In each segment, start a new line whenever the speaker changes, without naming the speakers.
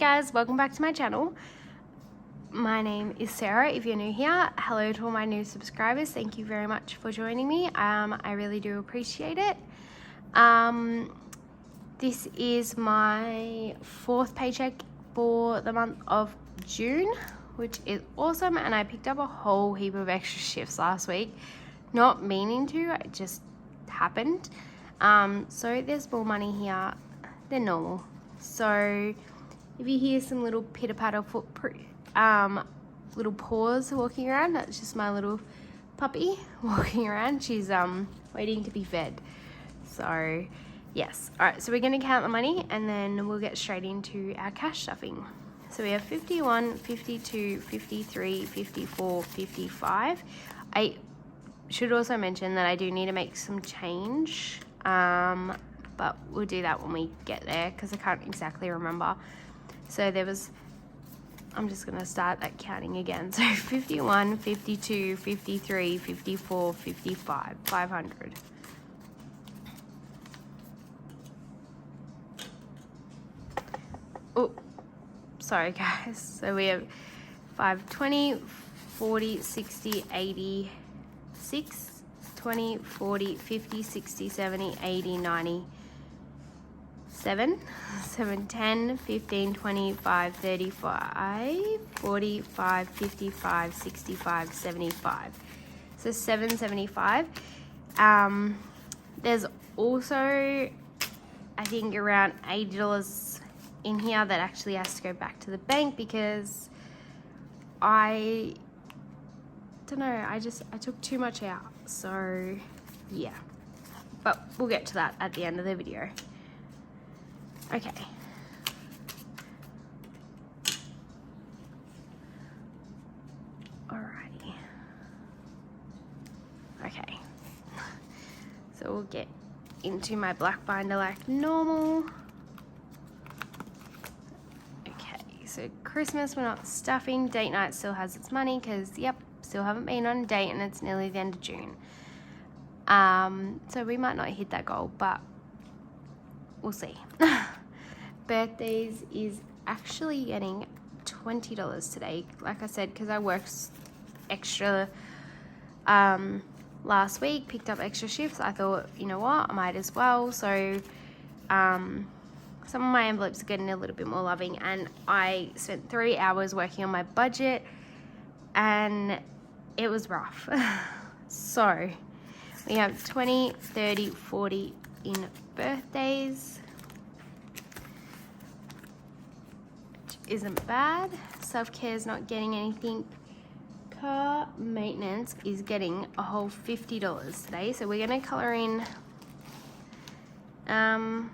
guys, welcome back to my channel. My name is Sarah. If you're new here, hello to all my new subscribers. Thank you very much for joining me. I really do appreciate it. This is my 4th paycheck for the month of June, which is awesome, and I picked up a whole heap of extra shifts last week. Not meaning to, it just happened. So there's more money here than normal. So if you hear some little pitter-patter little paws walking around, that's just my little puppy walking around. She's waiting to be fed. So yes, all right, so we're gonna count the money and then we'll get straight into our cash stuffing. So we have 51, 52, 53, 54, 55. I should also mention that I do need to make some change, but we'll do that when we get there because I can't exactly remember. So there was, I'm just going to start that counting again. So 51, 52, 53, 54, 55, 500. Oh, sorry guys. So we have 5, 20, 40, 60, 80, 6, 20, 40, 50, 60, 70, 80, 90, 7, 10, 15, 25, 35, 45, 55, 65, 75. So 775. There's also, I think, around $80 in here that actually has to go back to the bank because I don't know, I took too much out. So yeah, but we'll get to that at the end of the video. Okay. Alrighty. Okay. So we'll get into my black binder like normal. Okay, so Christmas we're not stuffing. Date night still has its money because, yep, still haven't been on a date and it's nearly the end of June. So we might not hit that goal, but we'll see. Birthdays is actually getting $20 today, like I said, because I worked extra last week, picked up extra shifts. I thought, you know what, I might as well. So some of my envelopes are getting a little bit more loving, and I spent 3 hours working on my budget and it was rough. So we have 20, 30, 40 in birthdays, which isn't bad. Self-care is not getting anything. Car maintenance is getting a whole $50 today. So we're gonna color in I'm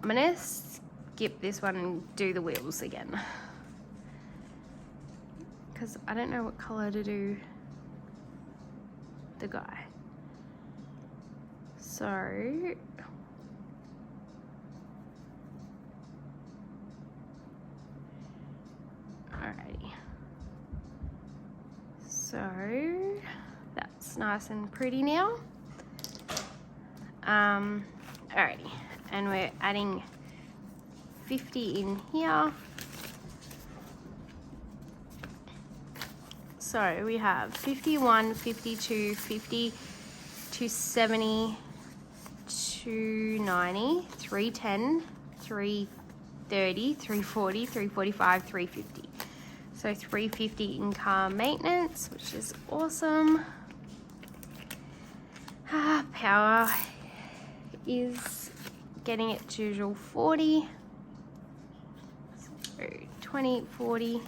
gonna skip this one and do the wheels again because I don't know what color to do the guy. So alrighty, so that's nice and pretty now. Alrighty, and we're adding 50 in here. So we have 51, 52, 50, 270, 290, 310, 330, 340, 345, 350. So 350 in car maintenance, which is awesome. Power is getting its usual 40. So 20, 40.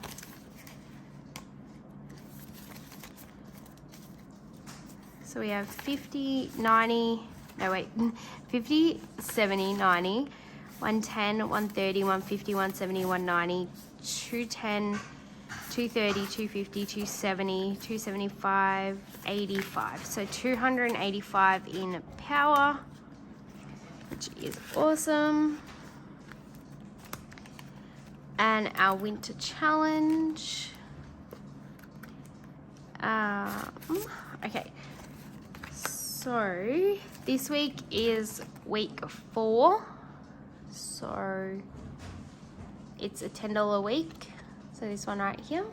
So we have 50, 90, no wait, 50, 70, 90, 110, 130, 150, 170, 190, 210, 230, 250, 270, 275, 85. So 285 in power, which is awesome. And our winter challenge. Okay. So this week is week 4. So it's a $10 a week. So this one right here.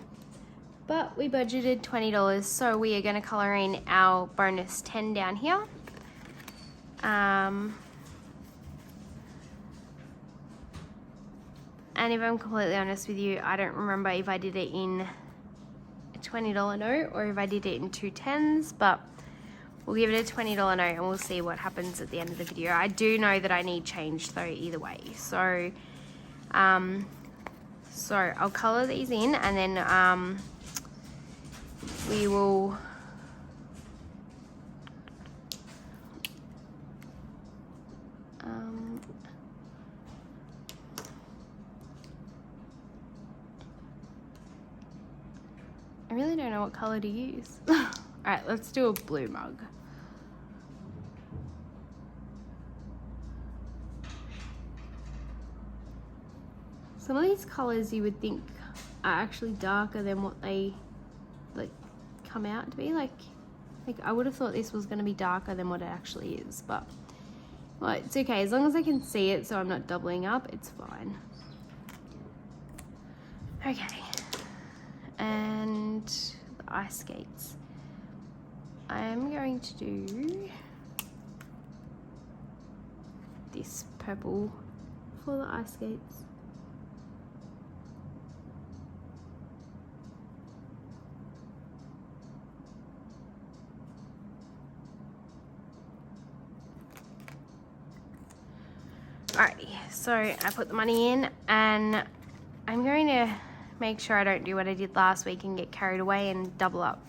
But we budgeted $20, so we are going to colour in our bonus 10 down here. And if I'm completely honest with you, I don't remember if I did it in a $20 note or if I did it in 2 10s, but we'll give it a $20 note and we'll see what happens at the end of the video. I do know that I need change though either way. So I'll colour these in, and then we will I really don't know what colour to use. Alright, let's do a blue mug. Some of these colours you would think are actually darker than what they like come out to be. Like I would have thought this was going to be darker than what it actually is, but well, it's okay as long as I can see it so I'm not doubling up, it's fine. Okay, and the ice skates. I'm going to do this purple for the ice skates. Alrighty, so I put the money in, and I'm going to make sure I don't do what I did last week and get carried away and double up.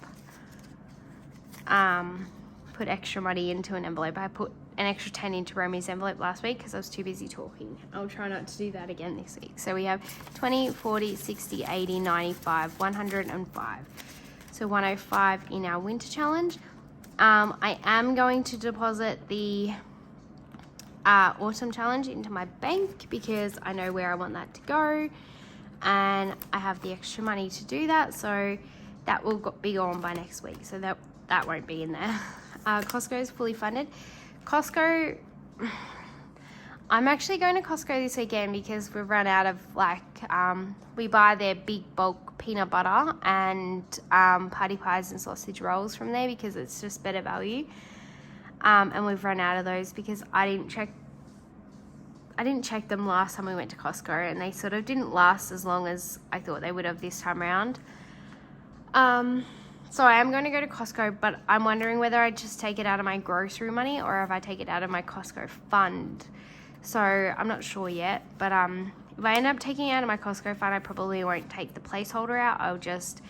Put extra money into an envelope. I put an extra 10 into Romy's envelope last week because I was too busy talking. I'll try not to do that again this week. So we have 20, 40, 60, 80, 95, 105. So 105 in our winter challenge. I am going to deposit the autumn challenge into my bank because I know where I want that to go, and I have the extra money to do that, so that will be gone by next week, so that won't be in there. Costco is fully funded. Costco, I'm actually going to Costco this weekend because we've run out of we buy their big bulk peanut butter and party pies and sausage rolls from there because it's just better value. And we've run out of those because I didn't check them last time we went to Costco, and they sort of didn't last as long as I thought they would have this time around. So I am going to go to Costco, but I'm wondering whether I just take it out of my grocery money or if I take it out of my Costco fund. So I'm not sure yet, but if I end up taking it out of my Costco fund, I probably won't take the placeholder out. I'll just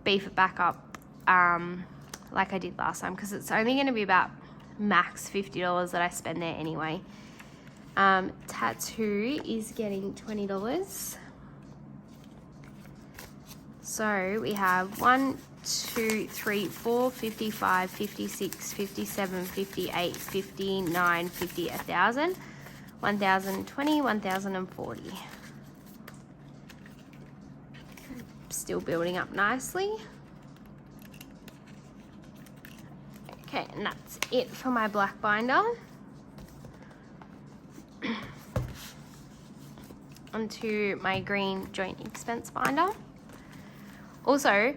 beef it back up like I did last time, because it's only going to be about max $50 that I spend there anyway. Tattoo is getting $20. So we have 1, 2, 3, 4, 55, 56, 57, 58, 59, 50, 1,000, 1,020, 1,040. Still building up nicely. Okay, and that's it for my black binder. Onto my green joint expense binder. Also,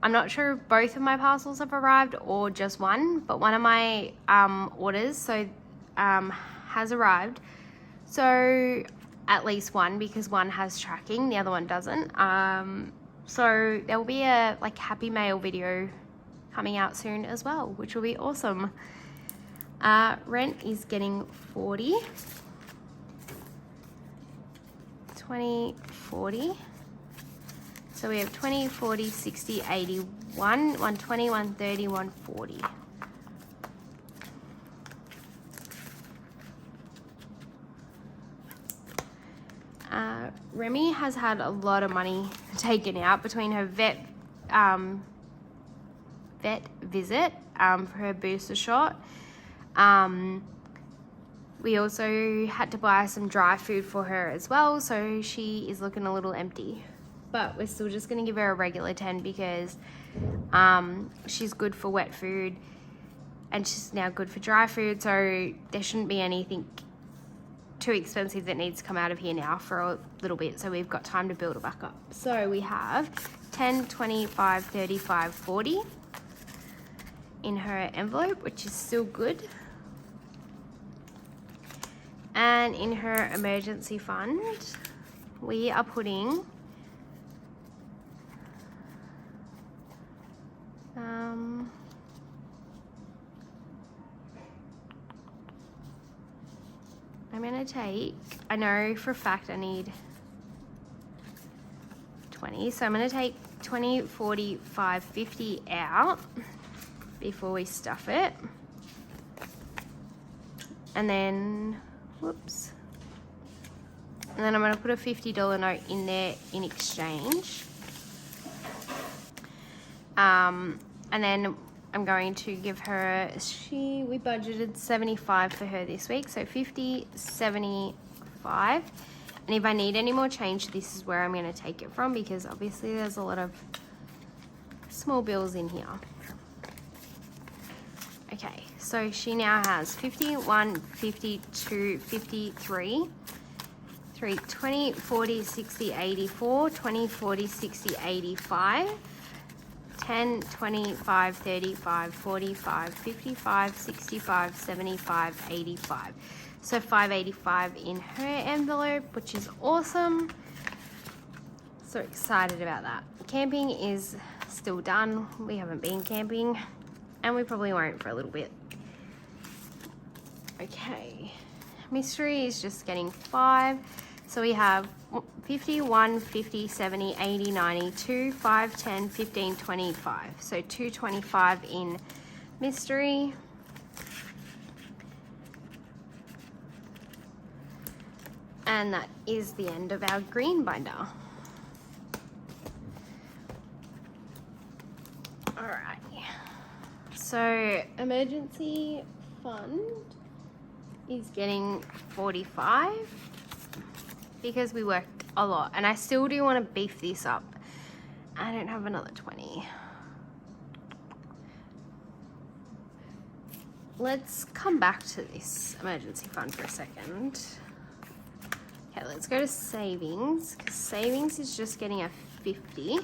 I'm not sure if both of my parcels have arrived or just one, but one of my orders has arrived. So at least one, because one has tracking, the other one doesn't. So there will be a Happy Mail video coming out soon as well, which will be awesome. Rent is getting 40. 20, 40. So we have 20, 40, 60, 80, 120, 130, 140. Remy has had a lot of money taken out between her vet visit for her booster shot. We also had to buy some dry food for her as well, so she is looking a little empty. But we're still just going to give her a regular 10 because she's good for wet food and she's now good for dry food, so there shouldn't be anything too expensive that needs to come out of here now for a little bit, so we've got time to build it back up. So we have 10, 25, 35, 40 in her envelope, which is still good. And in her emergency fund, we are putting I'm gonna take, I know for a fact I need 20, so I'm gonna take 20, 40, 5, 50 out before we stuff it. And then, whoops. And then I'm gonna put a $50 note in there in exchange. And then I'm going to give her, we budgeted 75 for her this week, so 50, 75. And if I need any more change, this is where I'm going to take it from, because obviously there's a lot of small bills in here. Okay, so she now has 51, 52, 53, 20, 40, 60, 84, 20, 40, 60, 85, 10, 25, 35, 45, 55, 65, 75, 85. So 585 in her envelope, which is awesome. So excited about that. Camping is still done. We haven't been camping, and we probably won't for a little bit. Okay, mystery is just getting 5. So we have 51, 50, 70, 80, 90, 2, 5, 10, 15, 25. So 225 in mystery. And that is the end of our green binder. Alright. So emergency fund is getting 45. Because we worked a lot, and I still do want to beef this up. I don't have another 20. Let's come back to this emergency fund for a second. Okay, let's go to savings, because savings is just getting a 50.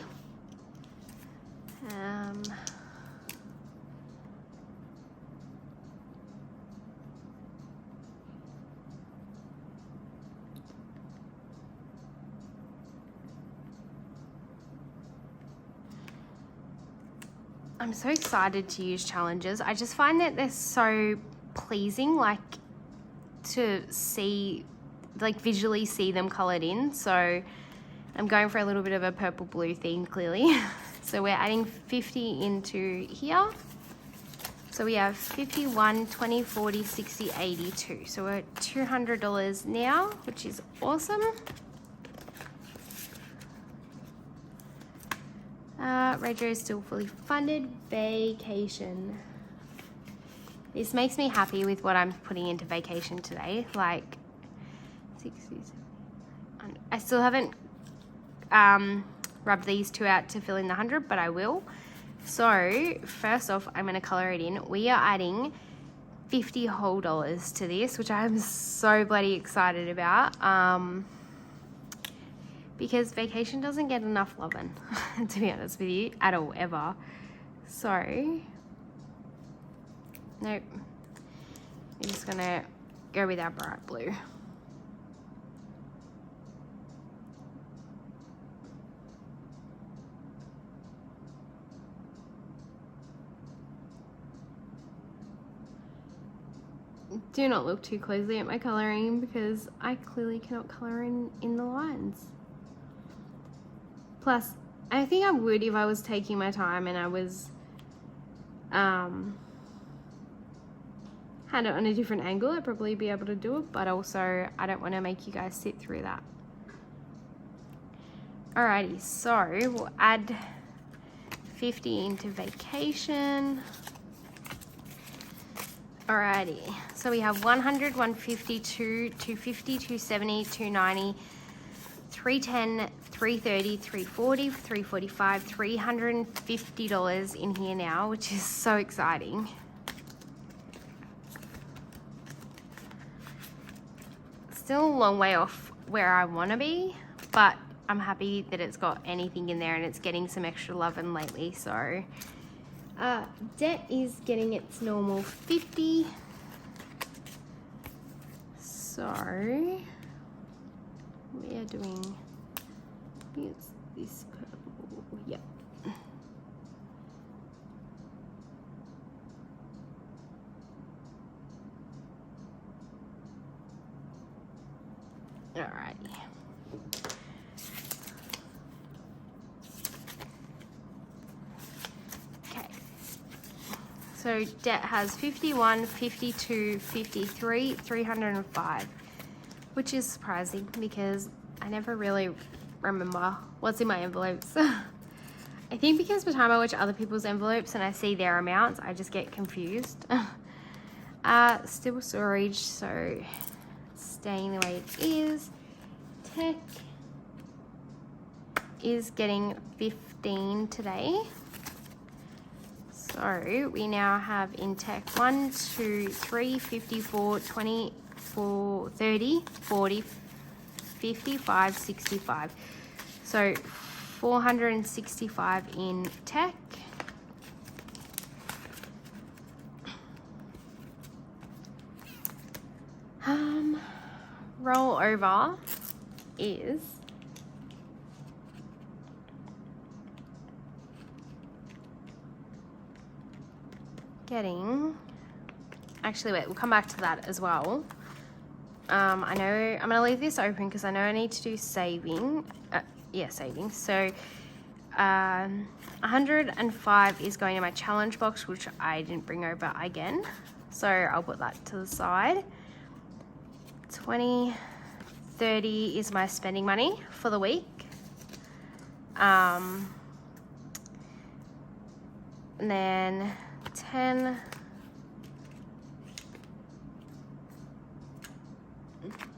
I'm so excited to use challenges. I just find that they're so pleasing, like to see, like visually see them colored in. So I'm going for a little bit of a purple blue theme clearly. So we're adding 50 into here. So we have 51, 20, 40, 60, 82. So we're at $200 now, which is awesome. Radio is still fully funded. Vacation. This makes me happy with what I'm putting into vacation today. Like 60, I still haven't rubbed these two out to fill in the 100, but I will. So first off, I'm going to color it in. We are adding $50 whole to this, which I'm so bloody excited about. Because vacation doesn't get enough loving, to be honest with you, at all, ever. So, nope. We're just gonna go with our bright blue. Do not look too closely at my coloring, because I clearly cannot color in the lines. Plus, I think I would if I was taking my time and I was had it on a different angle. I'd probably be able to do it, but also I don't want to make you guys sit through that. Alrighty, so we'll add 50 into vacation. Alrighty, so we have 100, 150, 250, 270, 290, 310, 330, 340, 345, $350 in here now, which is so still a long way off where I want to be, but I'm happy that it's got anything in there and it's getting some extra love in lately. So debt is getting its normal 50. So we are doing, I think it's this purple, yep. Alrighty. Okay. So debt has 51, 52, 53, 305, which is surprising because I never really remember what's in my envelopes. I think because by the time I watch other people's envelopes and I see their amounts, I just get confused. Still storage, so staying the way it is. Tech is getting 15 today. So we now have in tech 1, 2, 3, 54, 24, 30, 40, 55, 65. So 465 in tech. Roll over is getting, actually wait, we'll come back to that as well. I know I'm gonna leave this open because I know I need to do saving. Saving. So 105 is going in my challenge box, which I didn't bring over again, so I'll put that to the side. 20, 30 is my spending money for the week. And then 10,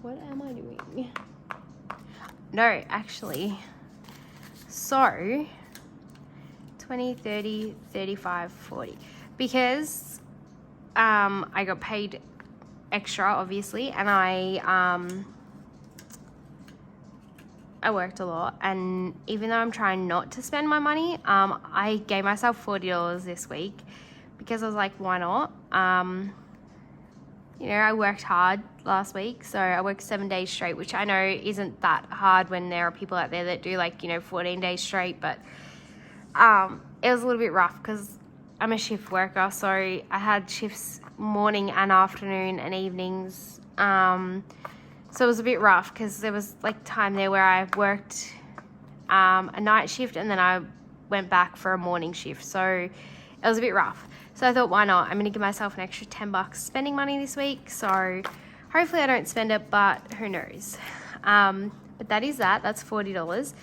what am I doing? No, actually, so 20, 30, 35, 40, because I got paid extra, obviously, and I worked a lot, and even though I'm trying not to spend my money, I gave myself $40 this week because I was like, why not? You know, I worked hard last week, so I worked 7 days straight, which I know isn't that hard when there are people out there that do 14 days straight, but it was a little bit rough because I'm a shift worker, so I had shifts morning and afternoon and evenings. So it was a bit rough because there was time there where I worked a night shift and then I went back for a morning shift. So it was a bit rough. So I thought, why not? I'm going to give myself an extra $10 spending money this week. So hopefully I don't spend it, but who knows? But that is that. That's $40.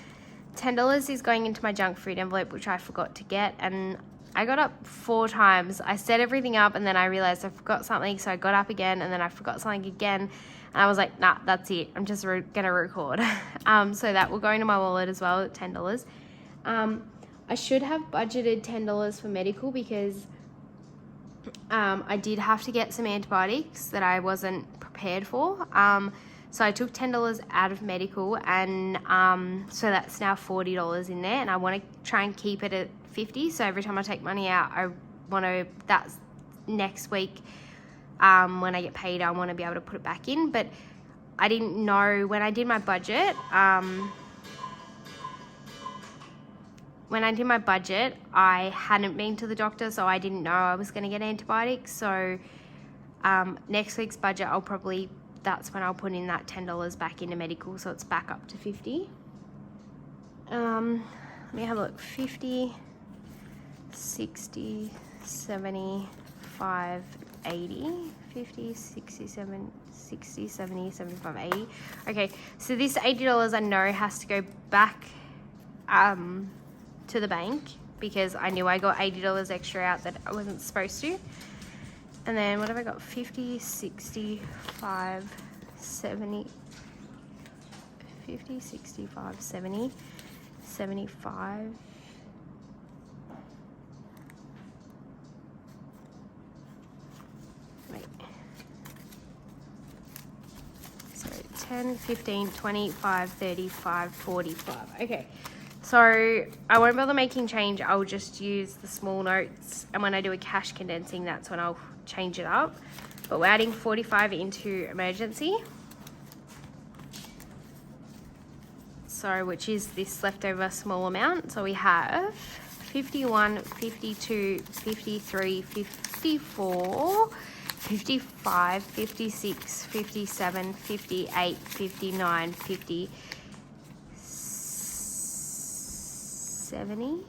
$10 is going into my junk food envelope, which I forgot to get. And I got up 4 times. I set everything up and then I realized I forgot something. So I got up again and then I forgot something again. And I was like, nah, that's it. I'm just going to record. So that will go into my wallet as well at $10. I should have budgeted $10 for medical because I did have to get some antibiotics that I wasn't prepared for. So I took $10 out of medical, and so that's now $40 in there, and I want to try and keep it at 50. So every time I take money out, I want to, that's next week, when I get paid, I want to be able to put it back in. But I didn't know when I did my budget. When I did my budget, I hadn't been to the doctor, so I didn't know I was going to get antibiotics. So next week's budget, that's when I'll put in that $10 back into medical, so it's back up to 50. Let me have a look. 50, 60, 75, 80, 50, 67, 60, 70, 75, 80. Okay, so this $80 I know has to go back to the bank because I knew I got $80 extra out that I wasn't supposed to. And then what have I got? 50, 65, 70, 50, 65, 70, 75. Wait. So 10, 15, 25, 35, 45. Okay, so I won't bother making change. I'll just use the small notes, and when I do a cash condensing, that's when I'll change it up. But we're adding 45 into emergency. So, which is this leftover small amount. So we have 51, 52, 53, 54, 55, 56, 57, 58, 59, 50, 70,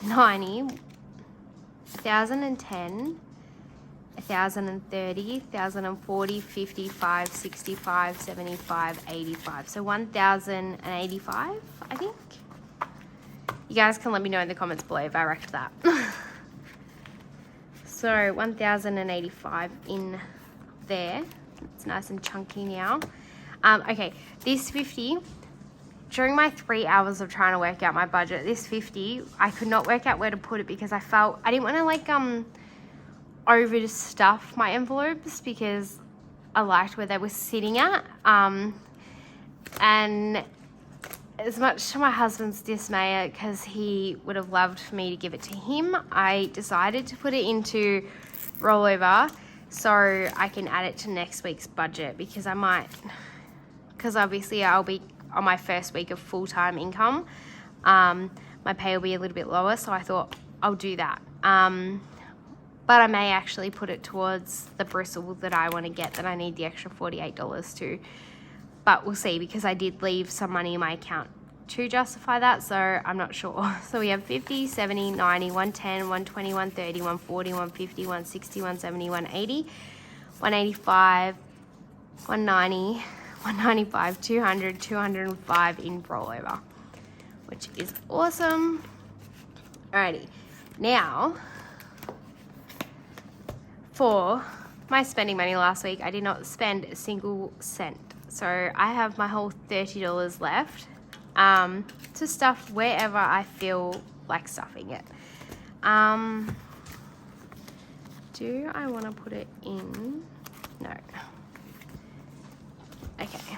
90, 1,010, 1,030, 1,040, 55, 65, 75, 85. So 1,085, I think. You guys can let me know in the comments below if I wrecked that. So 1,085 in there. It's nice and chunky now. Okay, this 50, during my 3 hours of trying to work out my budget, this 50, I could not work out where to put it because I didn't want to like overstuff my envelopes because I liked where they were sitting at. And as much to my husband's dismay, because he would have loved for me to give it to him, I decided to put it into rollover so I can add it to next week's budget, because obviously I'll be on my first week of full-time income. My pay will be a little bit lower, so I thought I'll do that. But I may actually put it towards the bristle that I want to get, that I need the extra $48 to. But we'll see, because I did leave some money in my account to justify that, so I'm not sure. So we have 50, 70, 90, 110, 120, 130, 140, 150, 160, 170, 180, 185, 190, 195, 200, 205 in rollover, which is awesome. Alrighty, now for my spending money last week, I did not spend a single cent. So I have my whole $30 left to stuff wherever I feel like stuffing it. Do I want to put it in? No. Okay.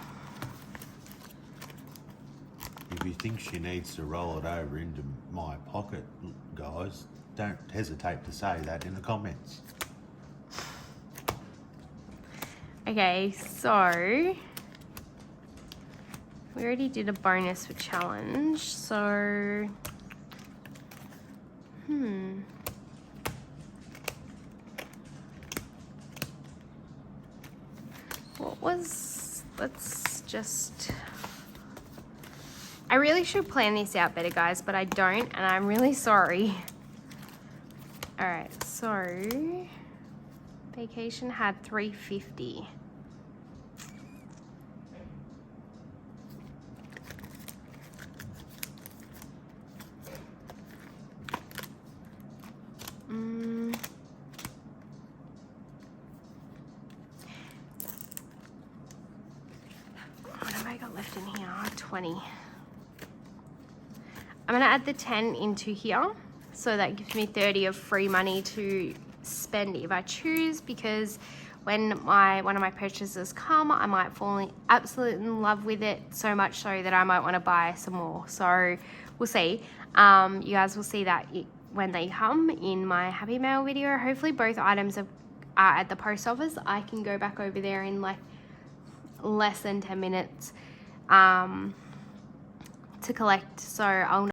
If you think she needs to roll it over into my pocket, guys, don't hesitate to say that in the comments.
Okay, so we already did a bonus for challenge, so I really should plan this out better, guys, but I don't, and I'm really sorry. All right, so vacation had $350. What have I got left in here? 20. I'm gonna add the 10 into here, so that gives me 30 of free money to spend if I choose, because when one of my purchases come, I might fall absolutely in love with it, so much so that I might want to buy some more. So we'll see. You guys will see that when they come in my Happy Mail video. Hopefully both items are at the post office. I can go back over there in like less than 10 minutes to collect, so I'll